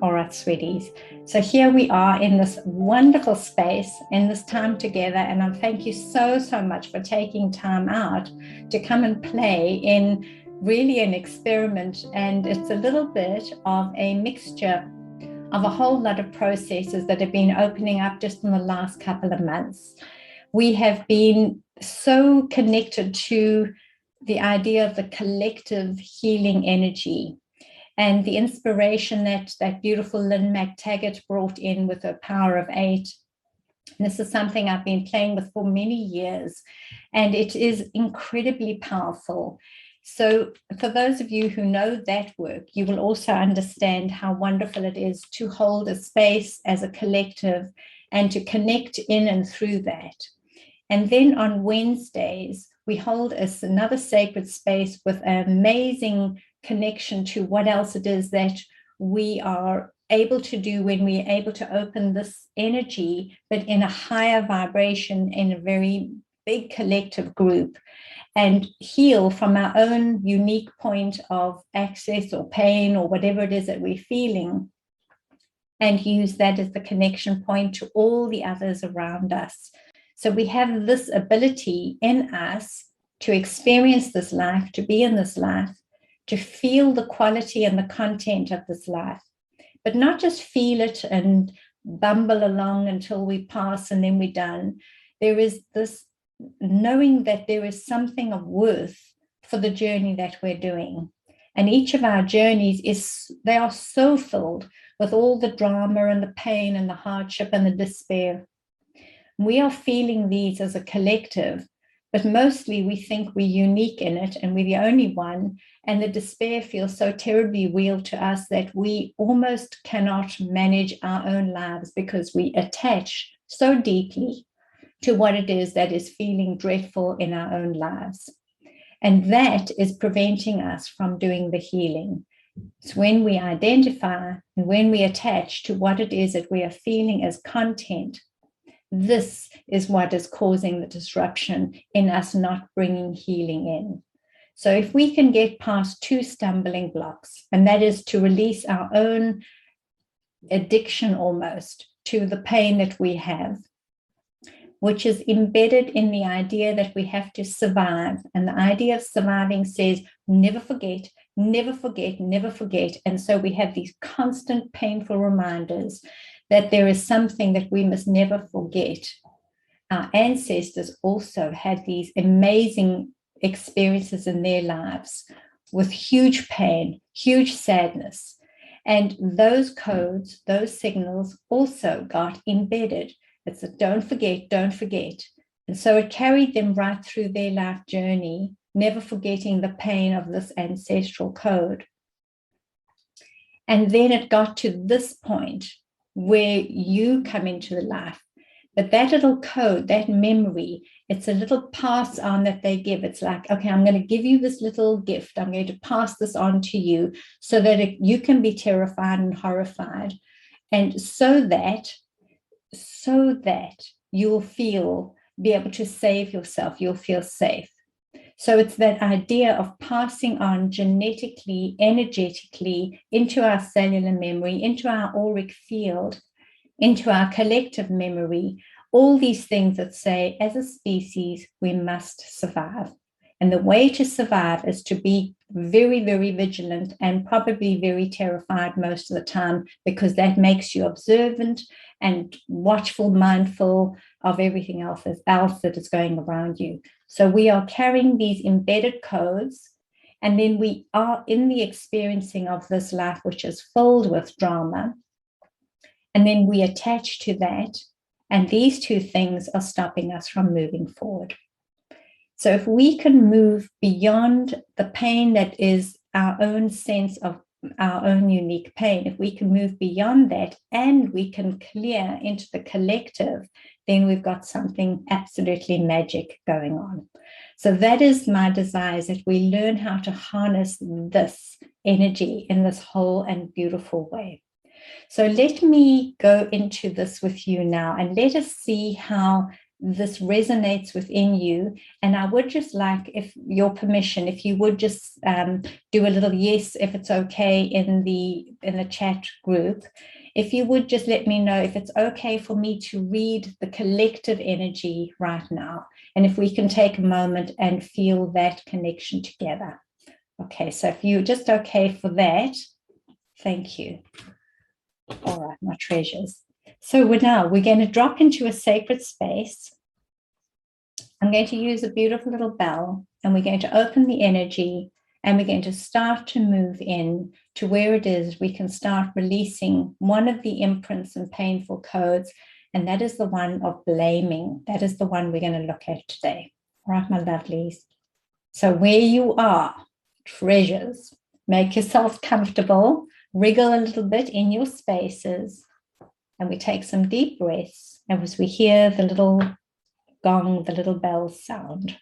All right, sweeties. So here we are in this wonderful space, in this time together. And I thank you so, so much for taking time out to come and play in really an experiment. And it's a little bit of a mixture of a whole lot of processes that have been opening up just in the last couple of months. We have been so connected to the idea of the collective healing energy and the inspiration that beautiful Lynn McTaggart brought in with her power of 8. And this is something I've been playing with for many years, and it is incredibly powerful. So for those of you who know that work, you will also understand how wonderful it is to hold a space as a collective and to connect in and through that. And then on Wednesdays, we hold another sacred space with an amazing connection to what else it is that we are able to do when we're able to open this energy, but in a higher vibration, in a very big collective group, and heal from our own unique point of access or pain or whatever it is that we're feeling, and use that as the connection point to all the others around us. So we have this ability in us to experience this life, to be in this life, to feel the quality and the content of this life, but not just feel it and bumble along until we pass and then we're done. There is this knowing that there is something of worth for the journey that we're doing. And each of our journeys they are so filled with all the drama and the pain and the hardship and the despair. We are feeling these as a collective, but mostly we think we're unique in it and we're the only one. And the despair feels so terribly real to us that we almost cannot manage our own lives because we attach so deeply to what it is that is feeling dreadful in our own lives. And that is preventing us from doing the healing. It's when we identify and when we attach to what it is that we are feeling as content. This is what is causing the disruption in us not bringing healing in. So if we can get past 2 stumbling blocks, and that is to release our own addiction almost to the pain that we have, which is embedded in the idea that we have to survive. And the idea of surviving says, never forget, never forget, never forget. And so we have these constant painful reminders that there is something that we must never forget. Our ancestors also had these amazing experiences in their lives with huge pain, huge sadness. And those codes, those signals also got embedded. It's a don't forget, don't forget. And so it carried them right through their life journey, never forgetting the pain of this ancestral code. And then it got to this point where you come into the life. But that little code, that memory, it's a little pass on that they give. It's like, okay, I'm going to give you this little gift. I'm going to pass this on to you so that you can be terrified and horrified. And so that you'll be able to save yourself, you'll feel safe. So it's that idea of passing on genetically, energetically into our cellular memory, into our auric field, into our collective memory, all these things that say, as a species, we must survive. And the way to survive is to be very, very vigilant and probably very terrified most of the time, because that makes you observant and watchful, mindful of everything else that is going around you. So we are carrying these embedded codes, and then we are in the experiencing of this life, which is filled with drama. And then we attach to that, and these 2 things are stopping us from moving forward. So if we can move beyond the pain that is our own sense of our own unique pain, if we can move beyond that and we can clear into the collective, then we've got something absolutely magic going on. So that is my desire, is that we learn how to harness this energy in this whole and beautiful way. So let me go into this with you now, and let us see how this resonates within you. And I would just like, if your permission, if you would just do a little yes, if it's okay, in the chat group. If you would just let me know if it's okay for me to read the collective energy right now, and if we can take a moment and feel that connection together. Okay, so if you're just okay for that, thank you. All right, my treasures. So we're going to drop into a sacred space. I'm going to use a beautiful little bell, and we're going to open the energy, and we're going to start to move in to where it is we can start releasing one of the imprints and painful codes, and that is the one of blaming. That is the one we're going to look at today. All right, my lovelies. So where you are, treasures, make yourself comfortable, wriggle a little bit in your spaces, and we take some deep breaths as we hear the little gong, the little bell sound.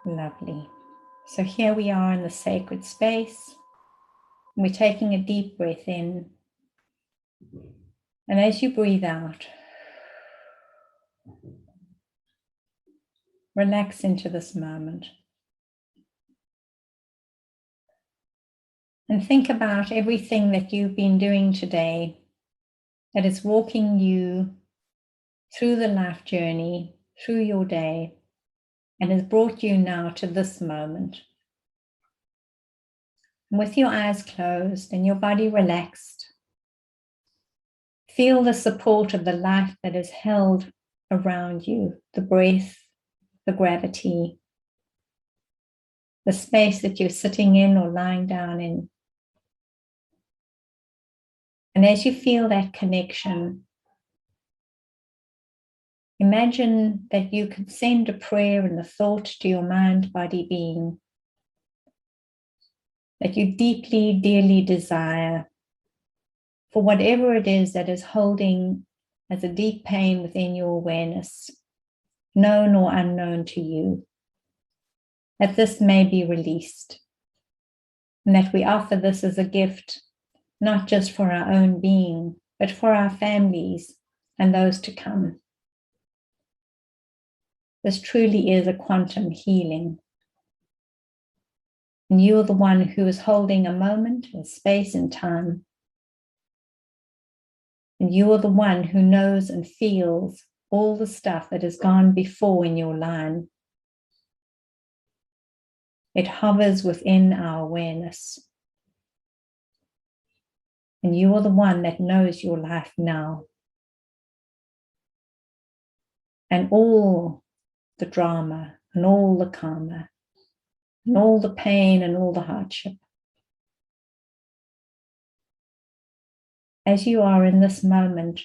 Lovely. So here we are in the sacred space. We're taking a deep breath in. And as you breathe out, relax into this moment. And think about everything that you've been doing today that is walking you through the life journey, through your day, and has brought you now to this moment. And with your eyes closed and your body relaxed, feel the support of the life that is held around you, the breath, the gravity, the space that you're sitting in or lying down in. And as you feel that connection, imagine that you could send a prayer and a thought to your mind, body, being that you deeply, dearly desire for whatever it is that is holding as a deep pain within your awareness, known or unknown to you, that this may be released, and that we offer this as a gift, not just for our own being, but for our families and those to come. This truly is a quantum healing. And you're the one who is holding a moment, a space and time. And you are the one who knows and feels all the stuff that has gone before in your line. It hovers within our awareness. And you are the one that knows your life now. And all the drama and all the karma and all the pain and all the hardship. As you are in this moment,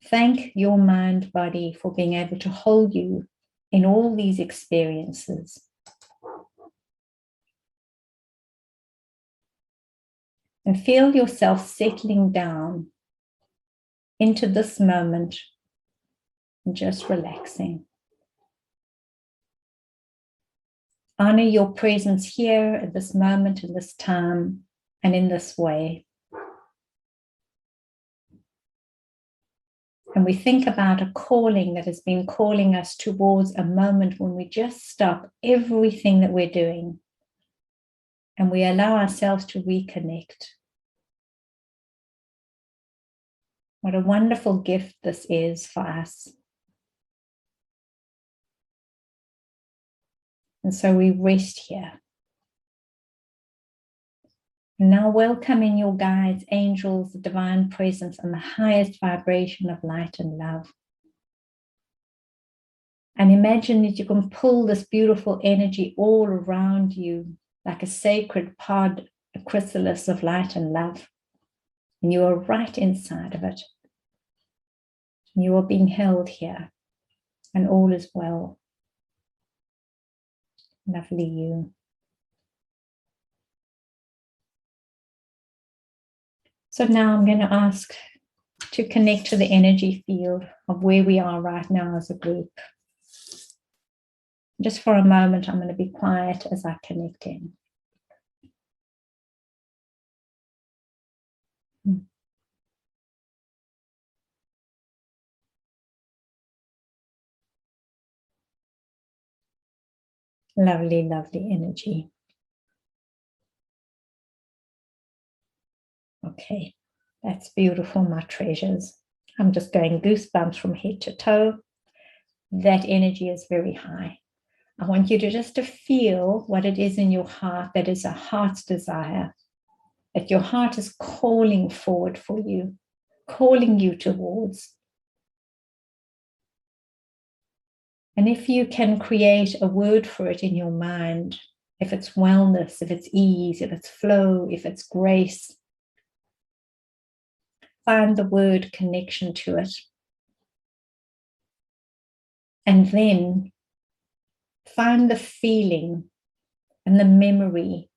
thank your mind, body for being able to hold you in all these experiences. And feel yourself settling down into this moment and just relaxing. Honor your presence here at this moment, in this time, and in this way. And we think about a calling that has been calling us towards a moment when we just stop everything that we're doing and we allow ourselves to reconnect. What a wonderful gift this is for us. And so we rest here. And now welcome in your guides, angels, the divine presence, and the highest vibration of light and love. And imagine that you can pull this beautiful energy all around you like a sacred pod, a chrysalis of light and love. And you are right inside of it. And you are being held here. And all is well. Lovely you. So now I'm going to ask to connect to the energy field of where we are right now as a group. Just for a moment, I'm going to be quiet as I connect in. Lovely, lovely energy. Okay, that's beautiful, my treasures. I'm just going goosebumps from head to toe. That energy is very high. I want you to just to feel what it is in your heart that is a heart's desire, that your heart is calling forward for you, calling you towards. And if you can create a word for it in your mind, if it's wellness, if it's ease, if it's flow, if it's grace, find the word connection to it. And then find the feeling and the memory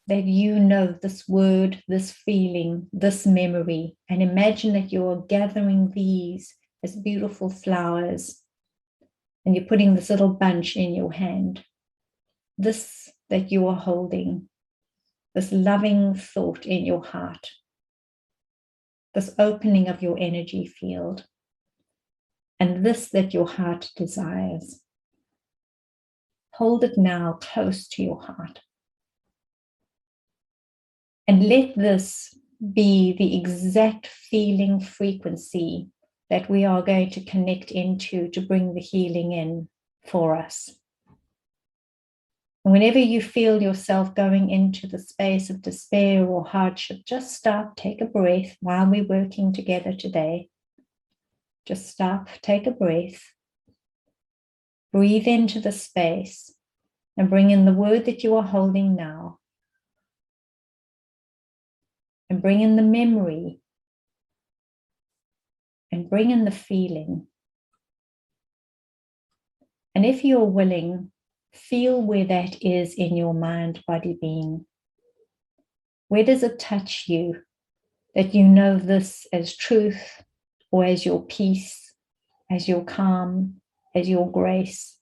that you know this word, this feeling, this memory, and imagine that you're gathering these as beautiful flowers and you're putting this little bunch in your hand. This that you are holding, this loving thought in your heart, this opening of your energy field, and this that your heart desires. Hold it now close to your heart. And let this be the exact feeling frequency that we are going to connect into to bring the healing in for us. And whenever you feel yourself going into the space of despair or hardship, just stop, take a breath while we're working together today. Just stop, take a breath, breathe into the space, and bring in the word that you are holding now. And bring in the memory. And bring in the feeling. And if you're willing, feel where that is in your mind, body, being. Where does it touch you that you know this as truth or as your peace, as your calm, as your grace?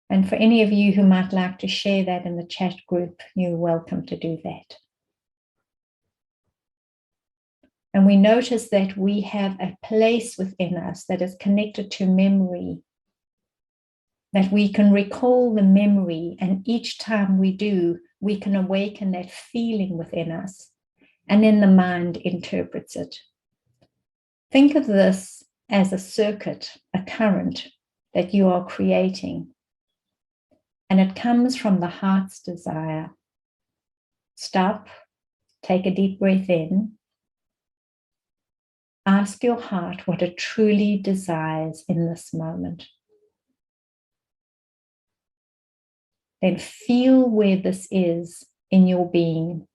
And for any of you who might like to share that in the chat group, you're welcome to do that. And we notice that we have a place within us that is connected to memory, that we can recall the memory, and each time we do, we can awaken that feeling within us, and then the mind interprets it. Think of this as a circuit, a current that you are creating, and it comes from the heart's desire. Stop, take a deep breath in. Ask your heart what it truly desires in this moment. Then feel where this is in your being.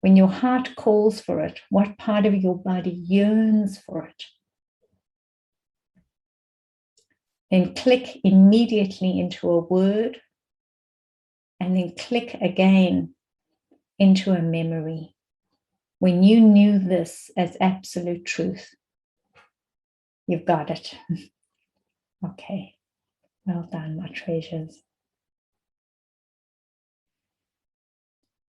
When your heart calls for it, what part of your body yearns for it? Then click immediately into a word, and then click again into a memory. When you knew this as absolute truth, you've got it. Okay, well done, my treasures.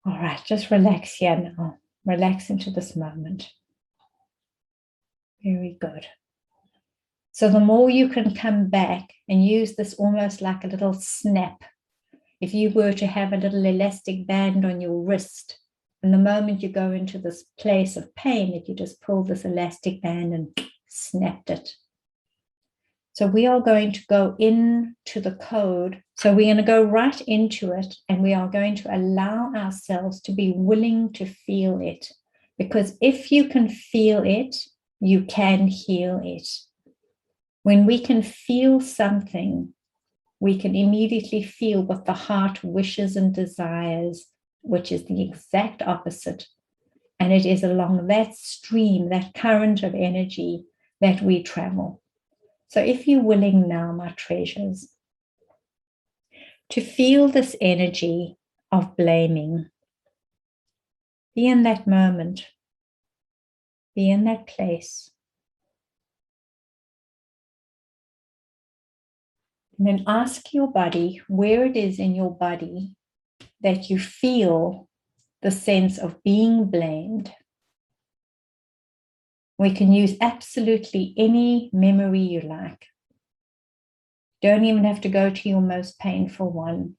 All right, just relax here now. Relax into this moment. Very good. So the more you can come back and use this almost like a little snap. If you were to have a little elastic band on your wrist, and the moment you go into this place of pain, that you just pull this elastic band and snapped it. So we are going to go into the code. So we're going to go right into it, and we are going to allow ourselves to be willing to feel it. Because if you can feel it, you can heal it. When we can feel something, we can immediately feel what the heart wishes and desires, which is the exact opposite. And it is along that stream, that current of energy, that we travel. So if you're willing now, my treasures, to feel this energy of blaming, be in that moment, be in that place. And then ask your body where it is in your body that you feel the sense of being blamed. We can use absolutely any memory you like. Don't even have to go to your most painful one,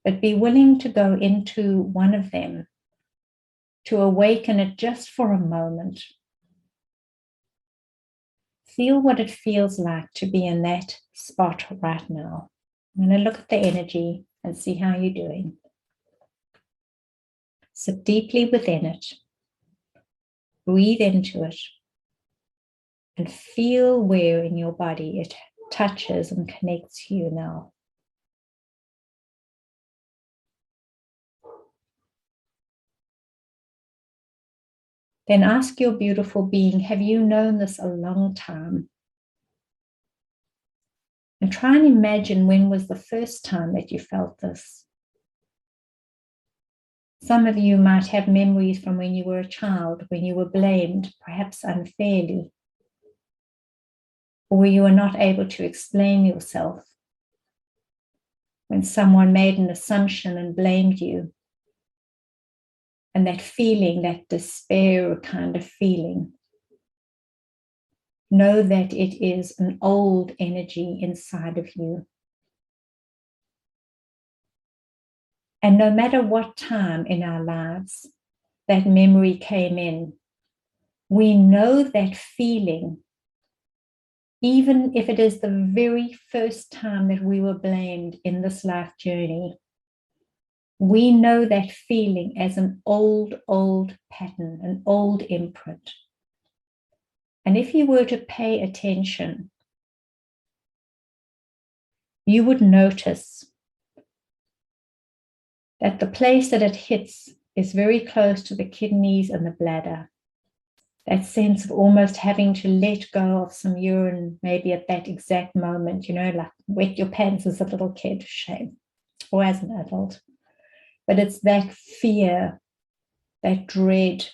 but be willing to go into one of them, to awaken it just for a moment. Feel what it feels like to be in that spot right now. I'm going to look at the energy and see how you're doing. Sit deeply within it. Breathe into it. And feel where in your body it touches and connects to you now. Then ask your beautiful being, have you known this a long time? And try and imagine when was the first time that you felt this. Some of you might have memories from when you were a child, when you were blamed, perhaps unfairly, or where you were not able to explain yourself, when someone made an assumption and blamed you. And that feeling, that despair kind of feeling, know that it is an old energy inside of you. And no matter what time in our lives that memory came in, we know that feeling, even if it is the very first time that we were blamed in this life journey, we know that feeling as an old pattern, an old imprint. And if you were to pay attention, you would notice that the place that it hits is very close to the kidneys and the bladder. That sense of almost having to let go of some urine, maybe at that exact moment, like wet your pants as a little kid, shame, or as an adult. But it's that fear, that dread.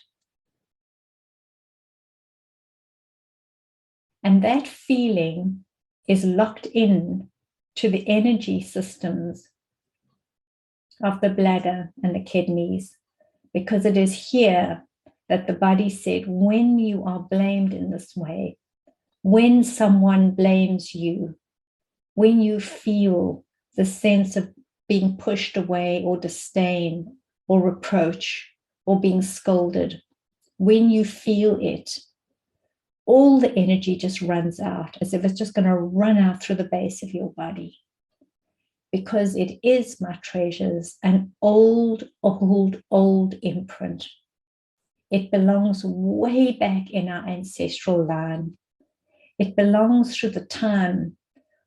And that feeling is locked in to the energy systems of the bladder and the kidneys, because it is here that the body said, when you are blamed in this way, when someone blames you, when you feel the sense of being pushed away or disdain or reproach or being scolded, when you feel it, all the energy just runs out as if it's just going to run out through the base of your body. Because it is, my treasures, an old imprint. It belongs way back in our ancestral line. It belongs through the time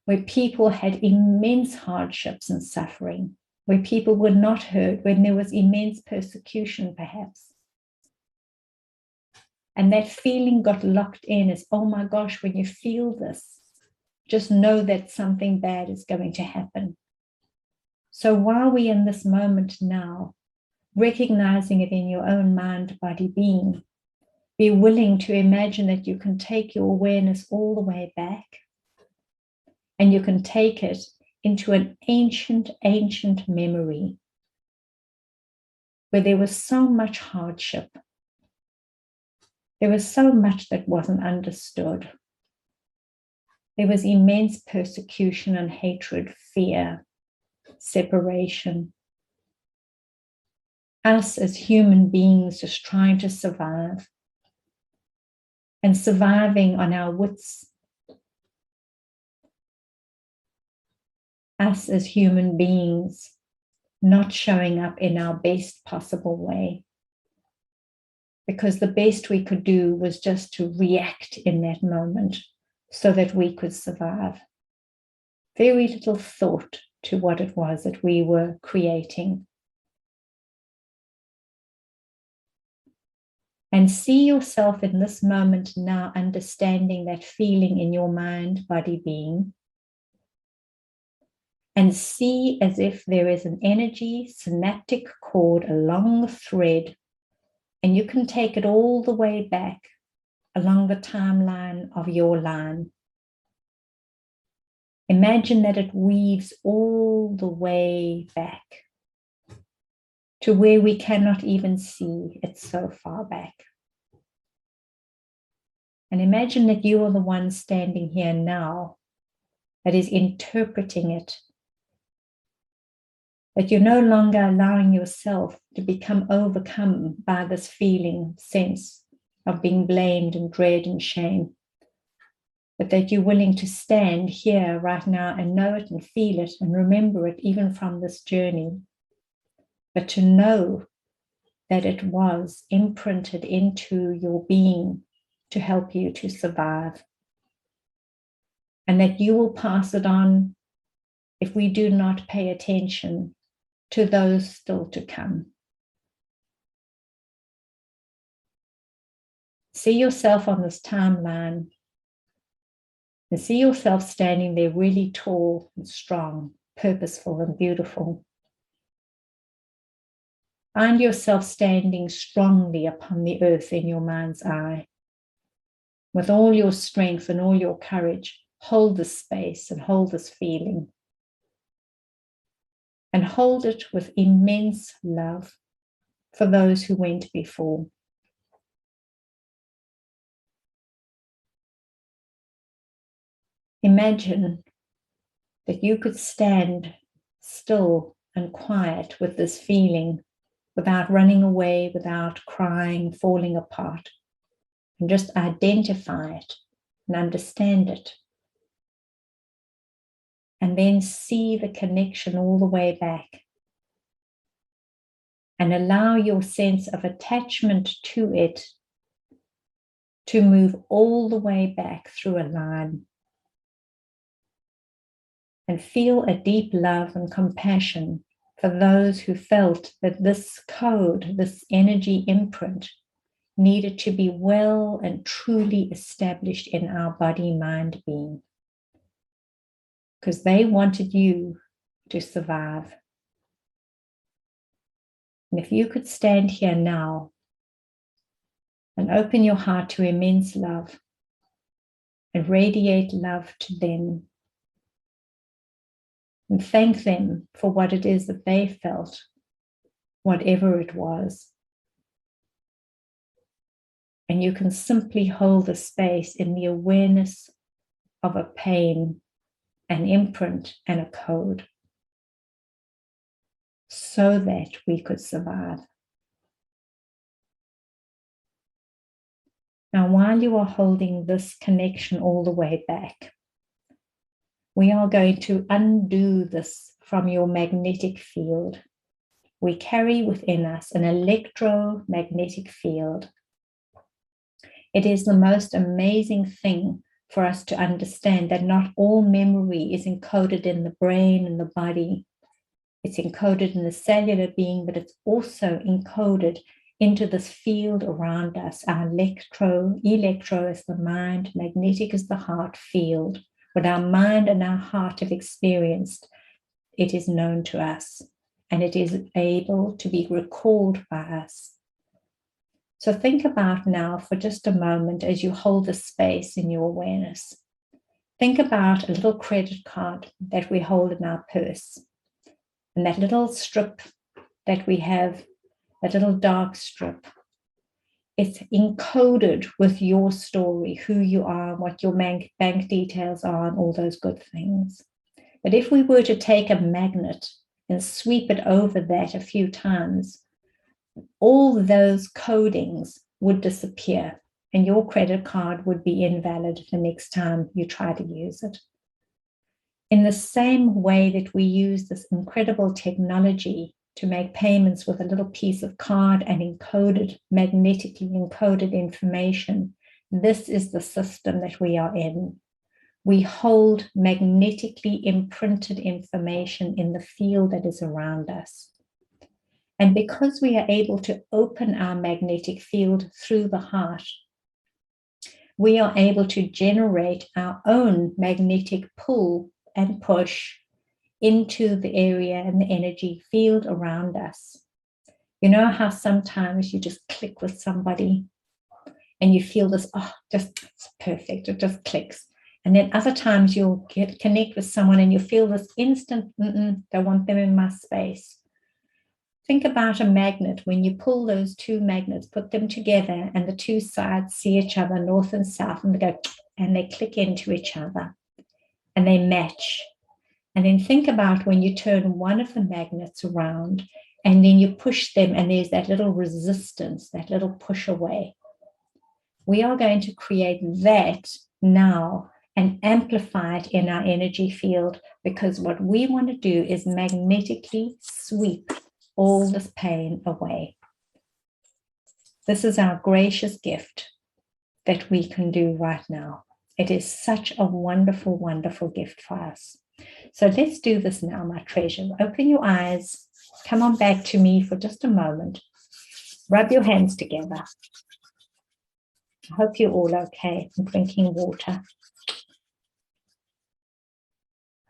where people had immense hardships and suffering, where people were not heard, when there was immense persecution, perhaps. And that feeling got locked in as, oh my gosh, when you feel this, just know that something bad is going to happen. So while we're in this moment now, recognizing it in your own mind, body, being, be willing to imagine that you can take your awareness all the way back, and you can take it into an ancient memory where there was so much hardship. There was so much that wasn't understood. There was immense persecution and hatred, fear, separation. Us as human beings just trying to survive, and surviving on our wits. Us as human beings not showing up in our best possible way, because the best we could do was just to react in that moment so that we could survive. Very little thought to what it was that we were creating. And see yourself in this moment now, understanding that feeling in your mind, body, being. And see as if there is an energy synaptic cord, a long thread, and you can take it all the way back along the timeline of your line. Imagine that it weaves all the way back to where we cannot even see, it's so far back. And imagine that you are the one standing here now, that is interpreting it, that you're no longer allowing yourself to become overcome by this feeling, sense of being blamed and dread and shame, but that you're willing to stand here right now and know it and feel it and remember it even from this journey, but to know that it was imprinted into your being to help you to survive, and that you will pass it on if we do not pay attention to those still to come. See yourself on this timeline and see yourself standing there really tall and strong, purposeful and beautiful. Find yourself standing strongly upon the earth in your mind's eye. With all your strength and all your courage, hold this space and hold this feeling. And hold it with immense love for those who went before. Imagine that you could stand still and quiet with this feeling without running away, without crying, falling apart, and just identify it and understand it. And then see the connection all the way back. And allow your sense of attachment to it to move all the way back through a line. And feel a deep love and compassion for those who felt that this code, this energy imprint, needed to be well and truly established in our body, mind, being. Because they wanted you to survive. And if you could stand here now and open your heart to immense love and radiate love to them and thank them for what it is that they felt, whatever it was. And you can simply hold the space in the awareness of a pain, an imprint, and a code, so that we could survive. Now, while you are holding this connection all the way back, we are going to undo this from your magnetic field. We carry within us an electromagnetic field. It is the most amazing thing for us to understand that not all memory is encoded in the brain and the body. It's encoded in the cellular being, but it's also encoded into this field around us. Our electro is the mind, magnetic is the heart field. What our mind and our heart have experienced, it is known to us, and it is able to be recalled by us. So think about now for just a moment as you hold the space in your awareness. Think about a little credit card that we hold in our purse, and that little strip that we have, that little dark strip. It's encoded with your story, who you are, what your bank details are, and all those good things. But if we were to take a magnet and sweep it over that a few times, all those codings would disappear and your credit card would be invalid the next time you try to use it. In the same way that we use this incredible technology to make payments with a little piece of card and magnetically encoded information, this is the system that we are in. We hold magnetically imprinted information in the field that is around us. And because we are able to open our magnetic field through the heart, we are able to generate our own magnetic pull and push into the area and the energy field around us. You know how sometimes you just click with somebody and you feel this, it's perfect, it just clicks. And then other times you'll connect with someone and you feel this instant, don't want them in my space. Think about a magnet. When you pull those two magnets, put them together and the two sides see each other, north and south, and they click into each other. and they match. And then think about when you turn one of the magnets around and then you push them and there's that little resistance, that little push away. We are going to create that now and amplify it in our energy field, because what we want to do is magnetically sweep all this pain away. This is our gracious gift that we can do right now. It is such a wonderful, wonderful gift for us. So let's do this now, my treasure. Open your eyes. Come on back to me for just a moment. Rub your hands together. I hope you're all okay. I'm drinking water.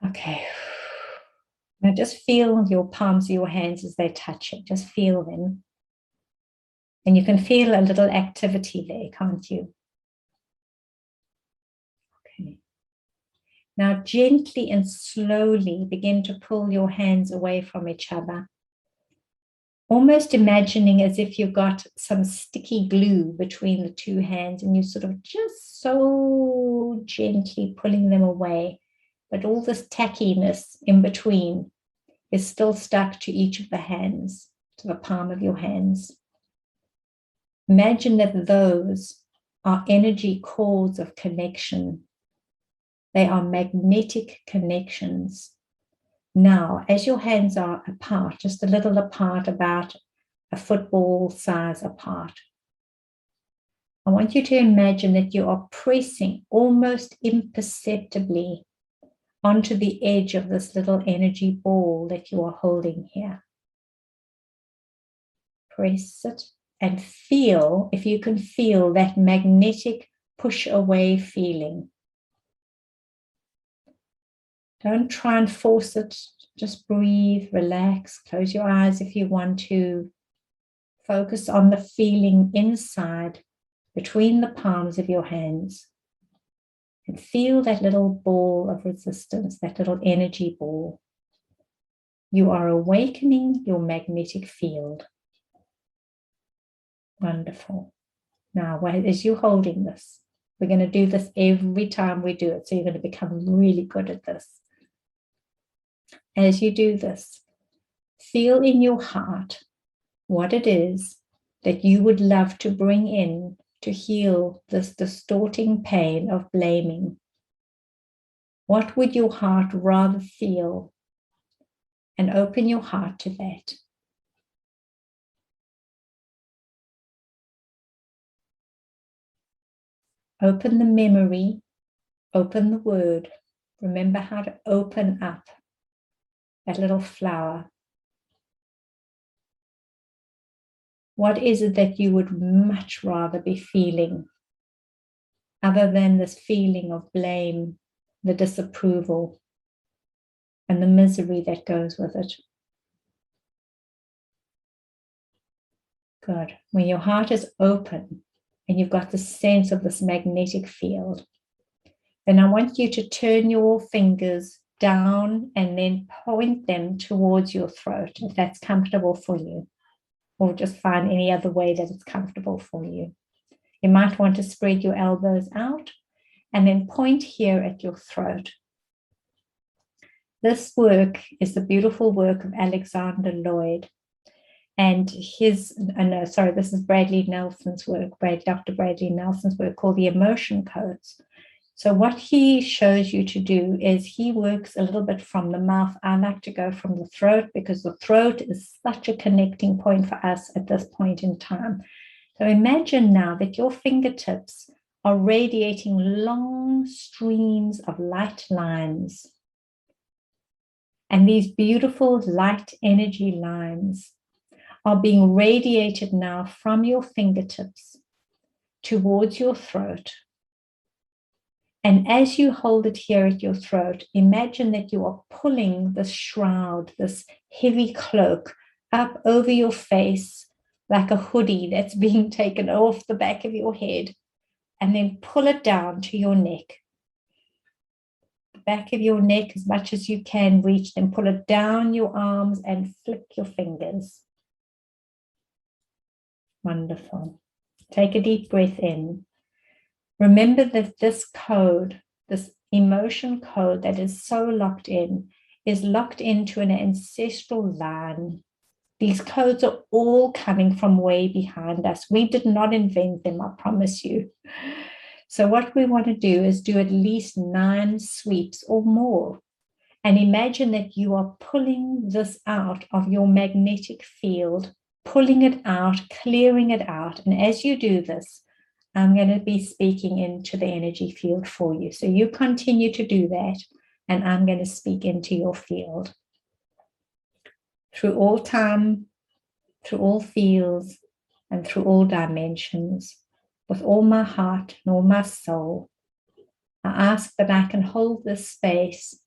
Okay. Now just feel your palms of your hands as they touch it. Just feel them. And you can feel a little activity there, can't you? Okay. Now gently and slowly begin to pull your hands away from each other. Almost imagining as if you've got some sticky glue between the two hands and you sort of just so gently pulling them away. But all this tackiness in between is still stuck to each of the hands, to the palm of your hands. Imagine that those are energy cords of connection. They are magnetic connections. Now, as your hands are apart, just a little apart, about a football size apart, I want you to imagine that you are pressing almost imperceptibly onto the edge of this little energy ball that you are holding here. Press it and feel, if you can feel that magnetic push away feeling. Don't try and force it. Just breathe, relax, close your eyes if you want to. Focus on the feeling inside between the palms of your hands. And feel that little ball of resistance, that little energy ball. You are awakening your magnetic field. Wonderful. Now, as you're holding this, we're going to do this every time we do it. So you're going to become really good at this. As you do this, feel in your heart what it is that you would love to bring in to heal this distorting pain of blaming. What would your heart rather feel? And open your heart to that. Open the memory, open the word. Remember how to open up that little flower. What is it that you would much rather be feeling other than this feeling of blame, the disapproval, and the misery that goes with it? Good. When your heart is open and you've got the sense of this magnetic field, then I want you to turn your fingers down and then point them towards your throat, if that's comfortable for you, or just find any other way that it's comfortable for you. You might want to spread your elbows out and then point here at your throat. This work is the beautiful work of Alexander Lloyd. And this is Bradley Nelson's work, Dr. Bradley Nelson's work called the Emotion Codes. So what he shows you to do is he works a little bit from the mouth. I like to go from the throat because the throat is such a connecting point for us at this point in time. So imagine now that your fingertips are radiating long streams of light lines. And these beautiful light energy lines are being radiated now from your fingertips towards your throat. And as you hold it here at your throat, imagine that you are pulling this shroud, this heavy cloak, up over your face like a hoodie that's being taken off the back of your head, and then pull it down to your neck. The back of your neck, as much as you can reach, then pull it down your arms and flick your fingers. Wonderful. Take a deep breath in. Remember that this code, this emotion code that is so locked in is locked into an ancestral line. These codes are all coming from way behind us. We did not invent them, I promise you. So what we want to do is do at least 9 sweeps or more. And imagine that you are pulling this out of your magnetic field, pulling it out, clearing it out. And as you do this, I'm going to be speaking into the energy field for you. So you continue to do that, and I'm going to speak into your field. Through all time, through all fields, and through all dimensions, with all my heart and all my soul, I ask that I can hold this space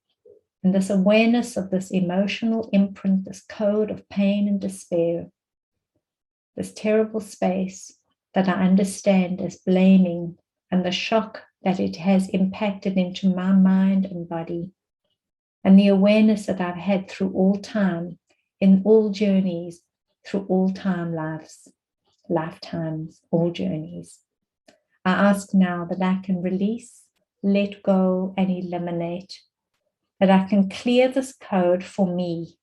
and this awareness of this emotional imprint, this code of pain and despair, this terrible space that I understand as blaming and the shock that it has impacted into my mind and body, and the awareness that I've had through all time, in all journeys, through all time lifetimes, all journeys. I ask now that I can release, let go, and eliminate, that I can clear this code for me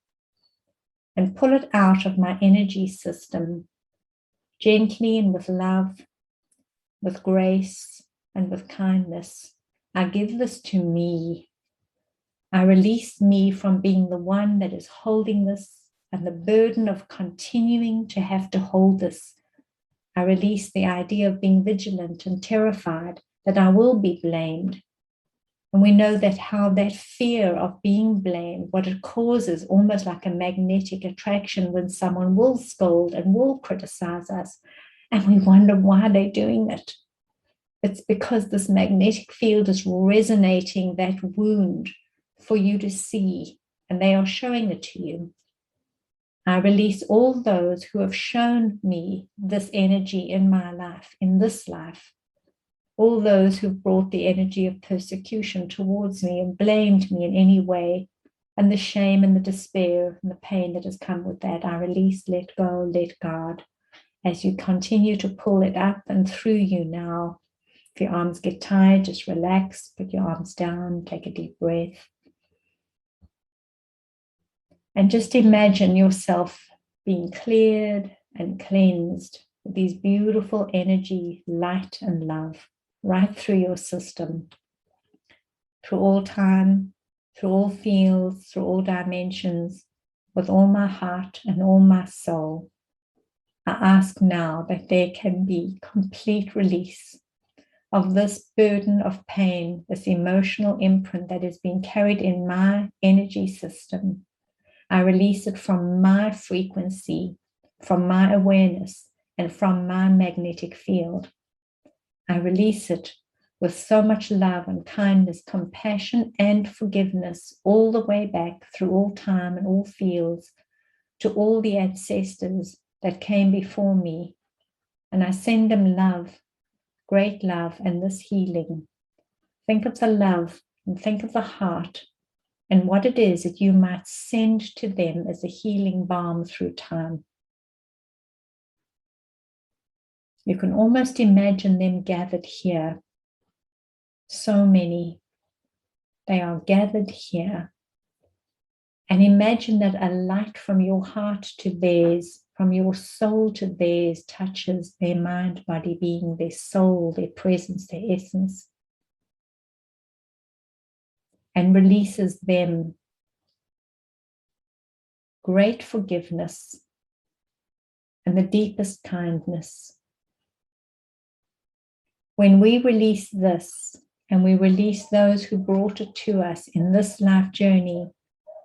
and pull it out of my energy system, gently and with love, with grace and with kindness. I give this to me. I release me from being the one that is holding this and the burden of continuing to have to hold this. I release the idea of being vigilant and terrified that I will be blamed. And we know that how that fear of being blamed, what it causes, almost like a magnetic attraction when someone will scold and will criticize us. And we wonder why they're doing it. It's because this magnetic field is resonating that wound for you to see, and they are showing it to you. I release all those who have shown me this energy in my life, in this life. All those who've brought the energy of persecution towards me and blamed me in any way, and the shame and the despair and the pain that has come with that. I release, let go, let God. As you continue to pull it up and through you now. If your arms get tired, just relax, put your arms down, take a deep breath. And just imagine yourself being cleared and cleansed with these beautiful energy, light and love right through your system, through all time, through all fields, through all dimensions, with all my heart and all my soul. I ask now that there can be complete release of this burden of pain, this emotional imprint that is being carried in my energy system. I release it from my frequency, from my awareness, and from my magnetic field. I release it with so much love and kindness, compassion and forgiveness, all the way back through all time and all fields, to all the ancestors that came before me. And I send them love, great love, and this healing. Think of the love and think of the heart and what it is that you might send to them as a healing balm through time. You can almost imagine them gathered here. So many. They are gathered here. And imagine that a light from your heart to theirs, from your soul to theirs, touches their mind, body, being, their soul, their presence, their essence, and releases them great forgiveness and the deepest kindness. When we release this, and we release those who brought it to us in this life journey,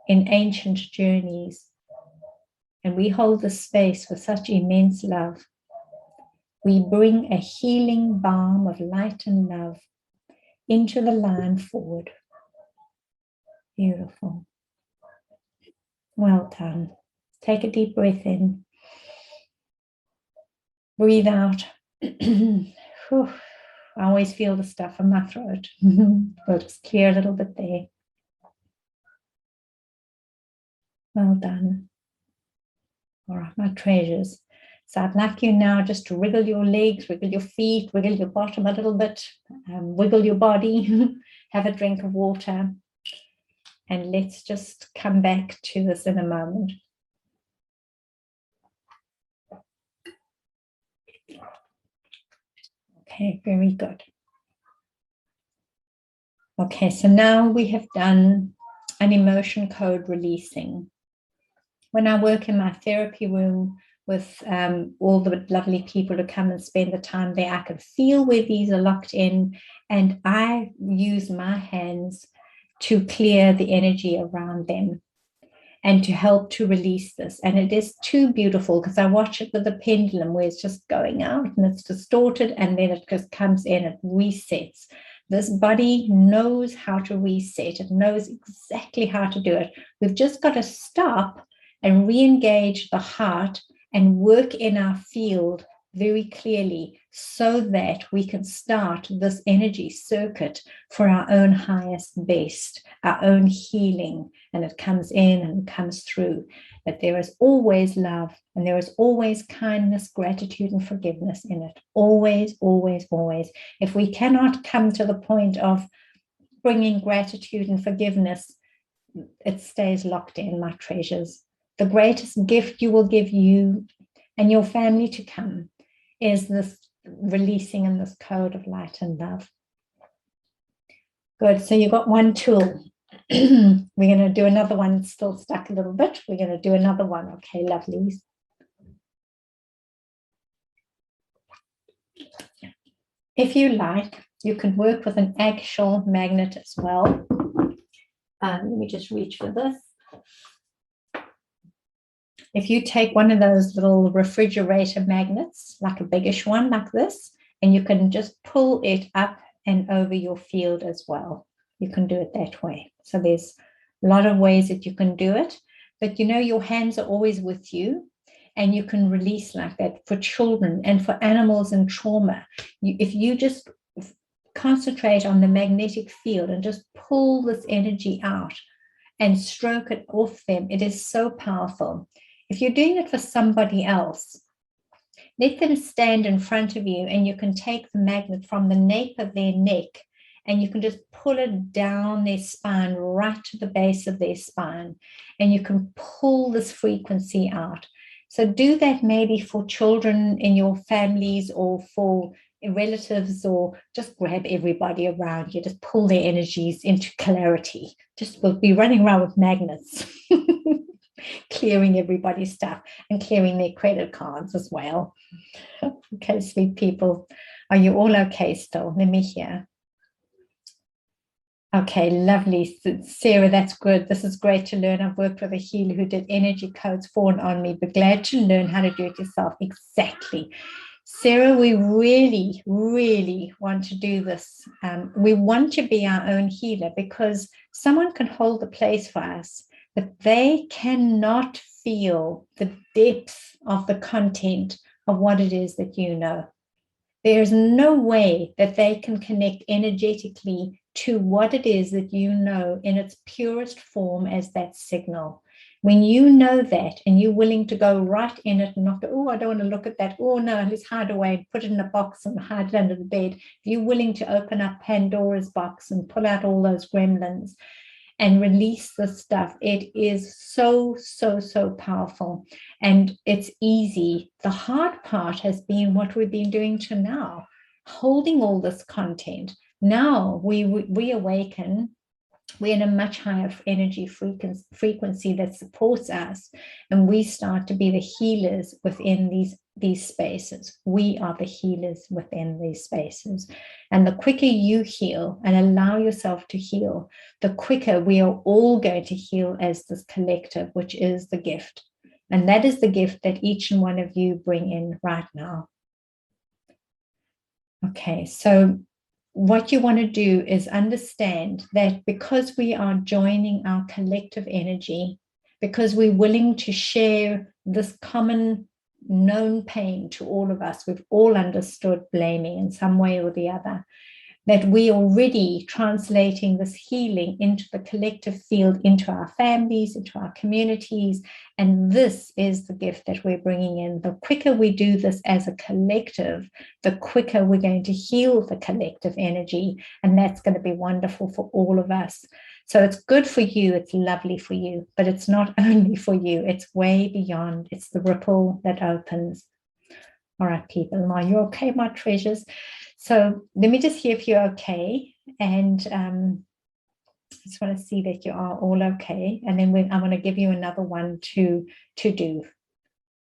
in ancient journeys, and we hold the space with such immense love, we bring a healing balm of light and love into the line forward. Beautiful. Well done. Take a deep breath in. Breathe out. I always feel the stuff in my throat. We'll just clear a little bit there. Well done. All right, my treasures. So I'd like you now just to wriggle your legs, wiggle your feet, wiggle your bottom a little bit, wiggle your body, have a drink of water, and let's just come back to this in a moment. Okay, very good. Okay, so now we have done an emotion code releasing. When I work in my therapy room with all the lovely people who come and spend the time there, I can feel where these are locked in, and I use my hands to clear the energy around them and to help to release this. And it is too beautiful because I watch it with the pendulum where it's just going out and it's distorted, and then it just comes in, it resets. This body knows how to reset. It knows exactly how to do it. We've just got to stop and re-engage the heart and work in our field very clearly so that we can start this energy circuit for our own highest best, our own healing. And it comes in and comes through. But there is always love, and there is always kindness, gratitude, and forgiveness in it. Always, always, always. If we cannot come to the point of bringing gratitude and forgiveness, it stays locked in, my treasures. The greatest gift you will give you and your family to come is this releasing in this code of light and love. Good. So you've got one tool. We're going to do another one. It's still stuck a little bit. We're going to do another one. Okay, lovely. If you like, you can work with an actual magnet as well. Let me just reach for this. If you take one of those little refrigerator magnets, like a biggish one like this, and you can just pull it up and over your field as well. You can do it that way. So there's a lot of ways that you can do it, but you know, your hands are always with you, and you can release like that for children and for animals and trauma. If you just concentrate on the magnetic field and just pull this energy out and stroke it off them, it is so powerful. If you're doing it for somebody else, let them stand in front of you, and you can take the magnet from the nape of their neck, and you can just pull it down their spine, right to the base of their spine, and you can pull this frequency out. So do that maybe for children in your families or for relatives, or just grab everybody around you, just pull their energies into clarity. Just we'll be running around with magnets. Clearing everybody's stuff and clearing their credit cards as well. Okay, sweet people. Are you all okay still? Let me hear. Okay, lovely. Sarah, that's good. This is great to learn. I've worked with a healer who did energy codes for and on me, but glad to learn how to do it yourself. Exactly. Sarah, we really, really want to do this. We want to be our own healer, because someone can hold the place for us, but they cannot feel the depth of the content of what it is that you know. There's no way that they can connect energetically to what it is that you know in its purest form as that signal. When you know that and you're willing to go right in it and not go, oh, I don't want to look at that. Oh, no, let's hide away, put it in a box and hide it under the bed. If you're willing to open up Pandora's box and pull out all those gremlins and release the stuff, it is so, so, so powerful. And it's easy. The hard part has been what we've been doing to now, holding all this content. Now we awaken. We're in a much higher energy frequency that supports us, and we start to be the healers within these spaces. We are the healers within these spaces. And the quicker you heal and allow yourself to heal, the quicker we are all going to heal as this collective, which is the gift. And that is the gift that each and one of you bring in right now. Okay, so what you want to do is understand that because we are joining our collective energy, because we're willing to share this common known pain to all of us, we've all understood blaming in some way or the other. that we already translating this healing into the collective field, into our families, into our communities. And this is the gift that we're bringing in. The quicker we do this as a collective, the quicker we're going to heal the collective energy. And that's going to be wonderful for all of us. So it's good for you. It's lovely for you, but it's not only for you. It's way beyond. It's the ripple that opens. All right, people, are you okay, my treasures? So let me just hear if you're okay. And I just want to see that you are all okay. And then I'm going to give you another one to do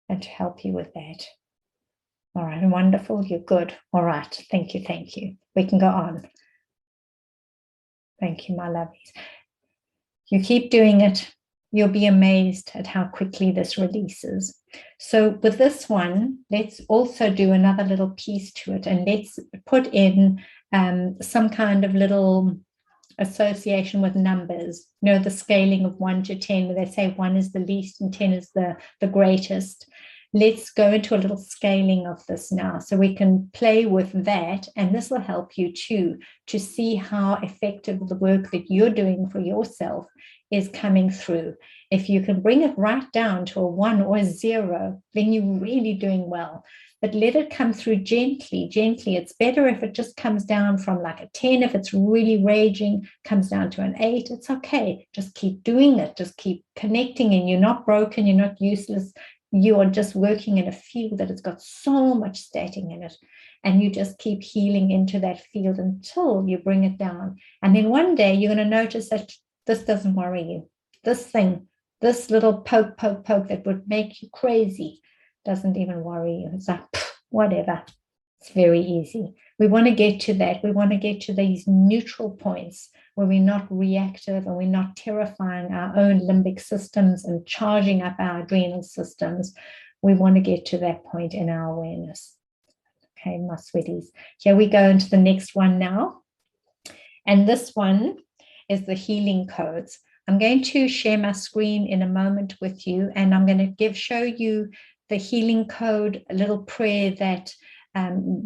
and to help you with that. All right, wonderful. You're good. All right. Thank you. Thank you. We can go on. Thank you, my lovies. You keep doing it. You'll be amazed at how quickly this releases. So with this one, let's also do another little piece to it, and let's put in some kind of little association with numbers. You know, the scaling of 1 to 10, where they say 1 is the least and 10 is the greatest. Let's go into a little scaling of this now, so we can play with that, and this will help you too to see how effective the work that you're doing for yourself is coming through. If you can bring it right down to a 1 or a 0, then you're really doing well. But let it come through gently, gently. It's better if it just comes down from like a 10. If it's really raging, comes down to an 8. It's okay. Just keep doing it. Just keep connecting, and you're not broken. You're not useless. You are just working in a field that has got so much static in it. And you just keep healing into that field until you bring it down. And then one day you're going to notice that this doesn't worry you. This thing, this little poke that would make you crazy doesn't even worry you. It's like, whatever. It's very easy. We want to get to that. We want to get to these neutral points where we're not reactive and we're not terrifying our own limbic systems and charging up our adrenal systems. We want to get to that point in our awareness. Okay, my sweeties. Here we go into the next one now. And this one is the healing codes. I'm going to share my screen in a moment with you, and I'm going to show you the healing code, a little prayer that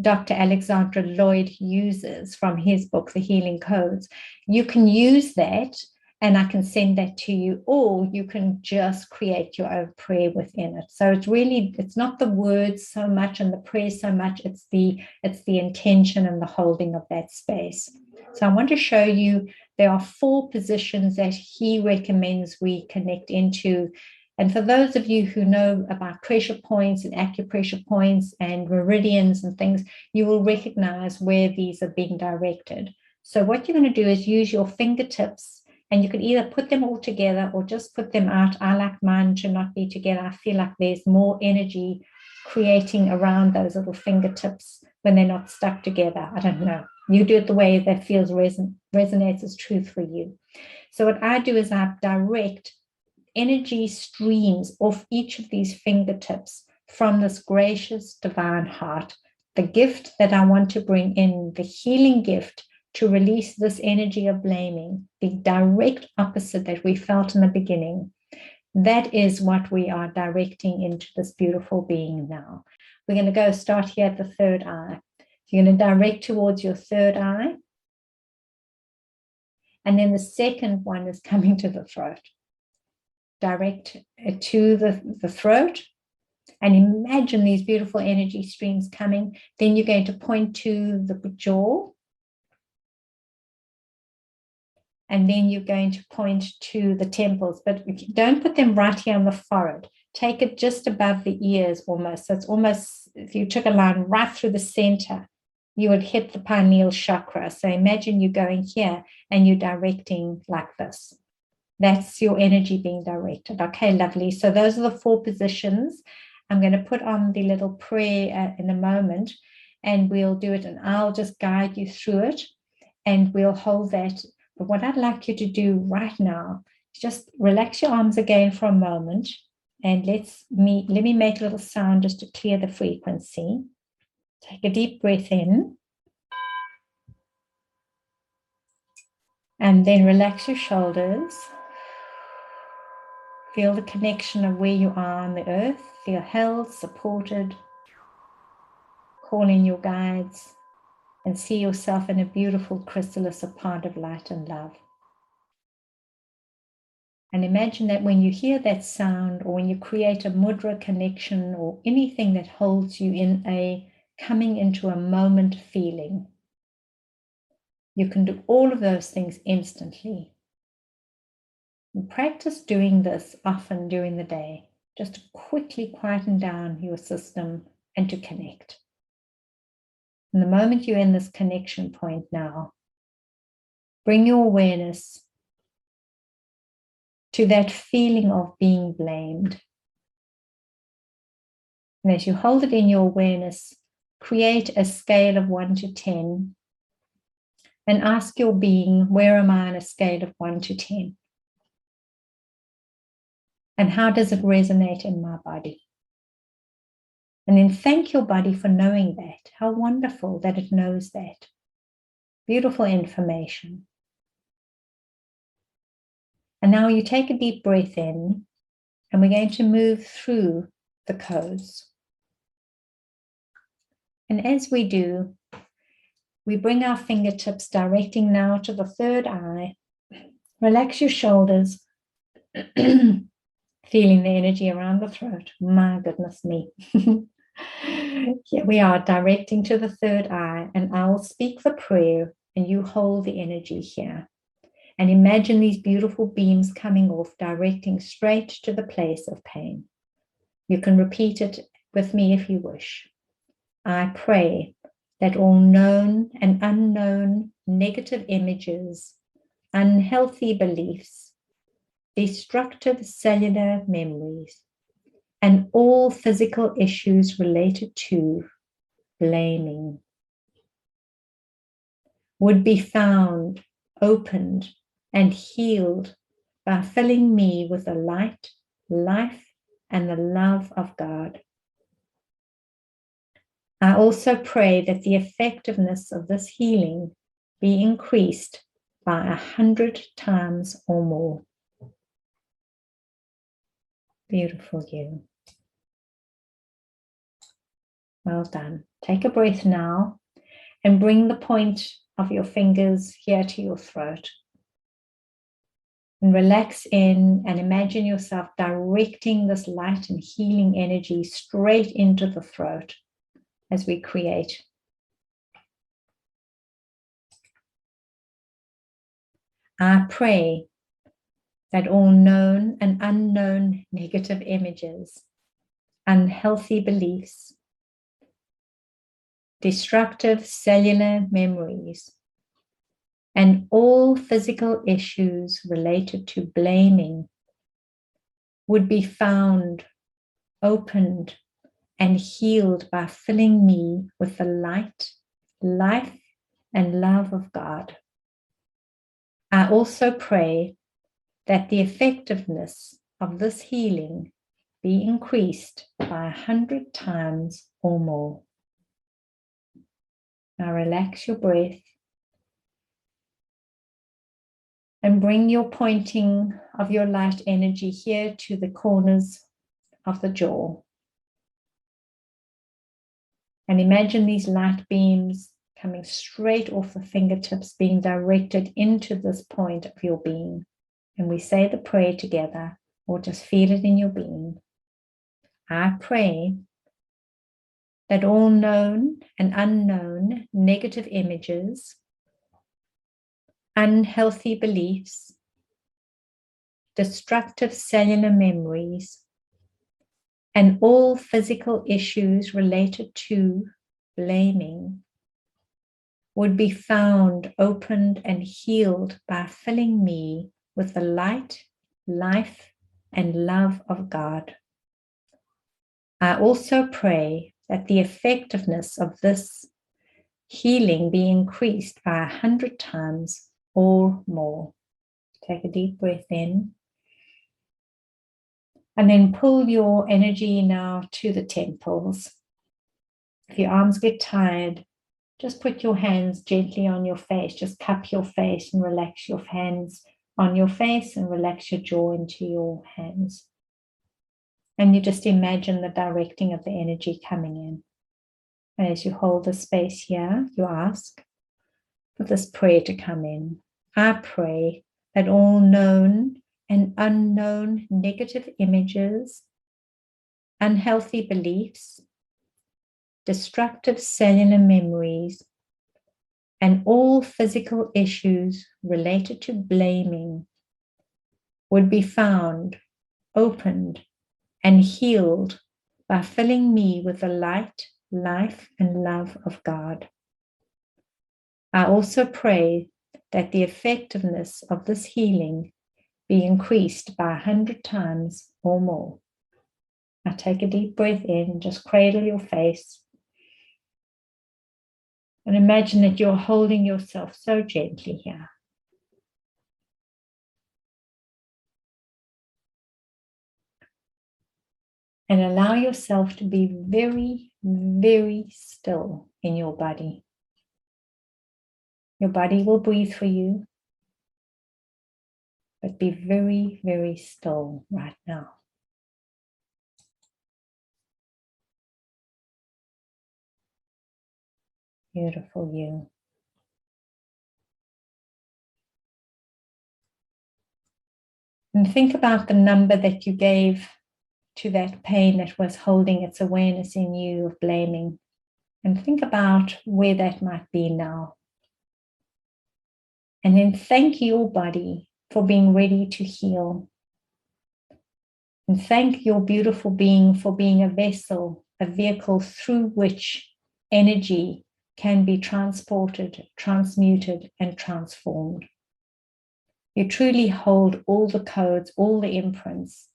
Dr. Alexandra Lloyd uses from his book, The Healing Codes. You can use that, and I can send that to you, or you can just create your own prayer within it. So it's not the words so much and the prayer so much, it's the intention and the holding of that space. So I want to show you there are 4 positions that he recommends we connect into. And for those of you who know about pressure points and acupressure points and meridians and things, you will recognize where these are being directed. So what you're going to do is use your fingertips, and you can either put them all together or just put them out. I like mine to not be together. I feel like there's more energy creating around those little fingertips when they're not stuck together. I don't know. You do it the way that feels resonates as truth for you. So what I do is I direct energy streams off each of these fingertips from this gracious divine heart, the gift that I want to bring in, the healing gift to release this energy of blaming, the direct opposite that we felt in the beginning. That is what we are directing into this beautiful being now. We're going to go start here at the third eye. You're going to direct towards your third eye. And then the second one is coming to the throat. Direct it to the throat. And imagine these beautiful energy streams coming. Then you're going to point to the jaw. And then you're going to point to the temples. But don't put them right here on the forehead. Take it just above the ears almost. So it's almost, if you took a line right through the center, you would hit the pineal chakra. So imagine you going here and you're directing like this. That's your energy being directed. Okay, lovely. So those are the 4 positions. I'm going to put on the little prayer in a moment, and we'll do it, and I'll just guide you through it, and we'll hold that. But what I'd like you to do right now is just relax your arms again for a moment, and let me make a little sound just to clear the frequency. Take a deep breath in. And then relax your shoulders. Feel the connection of where you are on the earth. Feel held, supported. Call in your guides. and see yourself in a beautiful chrysalis, a part of light and love. And imagine that when you hear that sound, or when you create a mudra connection, or anything that holds you in a coming into a moment feeling, you can do all of those things instantly. And practice doing this often during the day, just to quickly quieten down your system and to connect. And the moment you're in this connection point now, bring your awareness to that feeling of being blamed. And as you hold it in your awareness, create a scale of 1 to 10 and ask your being, where am I on a scale of 1 to 10? And how does it resonate in my body? And then thank your body for knowing that. How wonderful that it knows that. Beautiful information. And now you take a deep breath in, and we're going to move through the codes. And as we do, we bring our fingertips directing now to the third eye. Relax your shoulders, feeling the energy around the throat. My goodness me. Here we are, directing to the third eye, and I will speak the prayer and you hold the energy here. And imagine these beautiful beams coming off, directing straight to the place of pain. You can repeat it with me if you wish. I pray that all known and unknown negative images, unhealthy beliefs, destructive cellular memories, and all physical issues related to blaming would be found, opened, and healed by filling me with the light, life, and the love of God. I also pray that the effectiveness of this healing be increased by 100 times or more. Beautiful you. Well done. Take a breath now and bring the point of your fingers here to your throat. And relax in and imagine yourself directing this light and healing energy straight into the throat as we create. I pray that all known and unknown negative images, unhealthy beliefs, destructive cellular memories, and all physical issues related to blaming would be found, opened, and healed by filling me with the light, life, and love of God. I also pray that the effectiveness of this healing be increased by 100 times or more. Now relax your breath and bring your pointing of your light energy here to the corners of the jaw. And imagine these light beams coming straight off the fingertips, being directed into this point of your being. And we say the prayer together, or just feel it in your being. I pray that all known and unknown negative images, unhealthy beliefs, destructive cellular memories, and all physical issues related to blaming would be found, opened, and healed by filling me with the light, life, and love of God. I also pray that the effectiveness of this healing be increased by 100 times or more. Take a deep breath in. And then pull your energy now to the temples. If your arms get tired, just put your hands gently on your face. Just cup your face and relax your hands on your face and relax your jaw into your hands. And you just imagine the directing of the energy coming in. And as you hold the space here, you ask for this prayer to come in. I pray that all known and unknown negative images, unhealthy beliefs, destructive cellular memories, and all physical issues related to blaming would be found, opened, and healed by filling me with the light, life, and love of God. I also pray that the effectiveness of this healing be increased by 100 times or more. Now take a deep breath in, just cradle your face, and imagine that you're holding yourself so gently here. And allow yourself to be very, very still in your body. Your body will breathe for you, but be very, very still right now. Beautiful you. And think about the number that you gave to that pain that was holding its awareness in you of blaming. And think about where that might be now. And then thank your body for being ready to heal. And thank your beautiful being for being a vessel, a vehicle through which energy can be transported, transmuted, and transformed. You truly hold all the codes, all the imprints.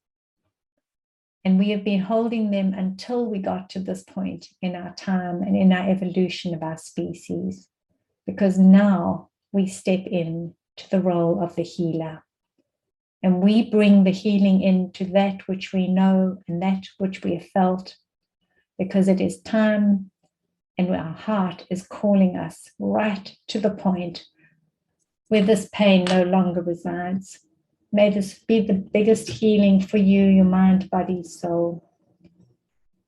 And we have been holding them until we got to this point in our time and in our evolution of our species. Because now we step in to the role of the healer. And we bring the healing into that which we know and that which we have felt, because it is time and our heart is calling us right to the point where this pain no longer resides. May this be the biggest healing for you, your mind, body, soul.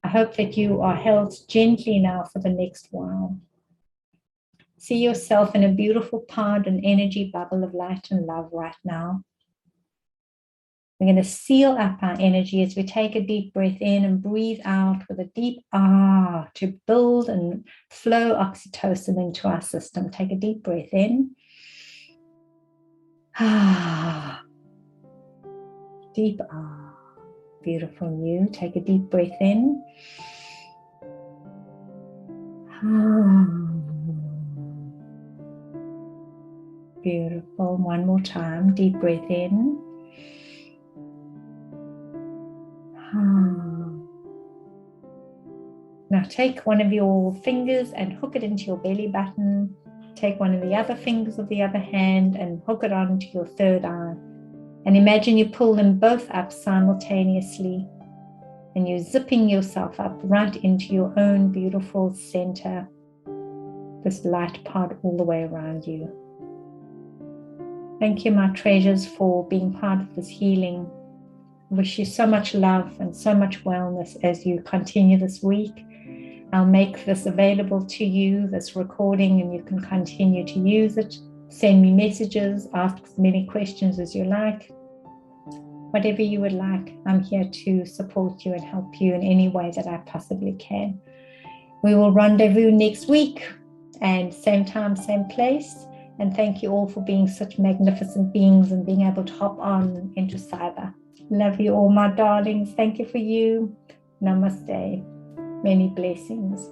I hope that you are held gently now for the next while. See yourself in a beautiful pod and energy bubble of light and love right now. We're going to seal up our energy as we take a deep breath in and breathe out with a deep ah to build and flow oxytocin into our system. Take a deep breath in. Ah. Deep ah. Beautiful you. Take a deep breath in. Ah. Beautiful. One more time. Deep breath in. Now take one of your fingers and hook it into your belly button. Take one of the other fingers of the other hand and hook it onto your third eye. And imagine you pull them both up simultaneously. And you're zipping yourself up right into your own beautiful center. This light pod all the way around you. Thank you, my treasures, for being part of this healing. I wish you so much love and so much wellness as you continue this week. I'll make this available to you, this recording, and you can continue to use it. Send me messages, ask as many questions as you like. Whatever you would like, I'm here to support you and help you in any way that I possibly can. We will rendezvous next week, and same time, same place. And thank you all for being such magnificent beings and being able to hop on into cyber. Love you all, my darlings. Thank you for you. Namaste. Many blessings.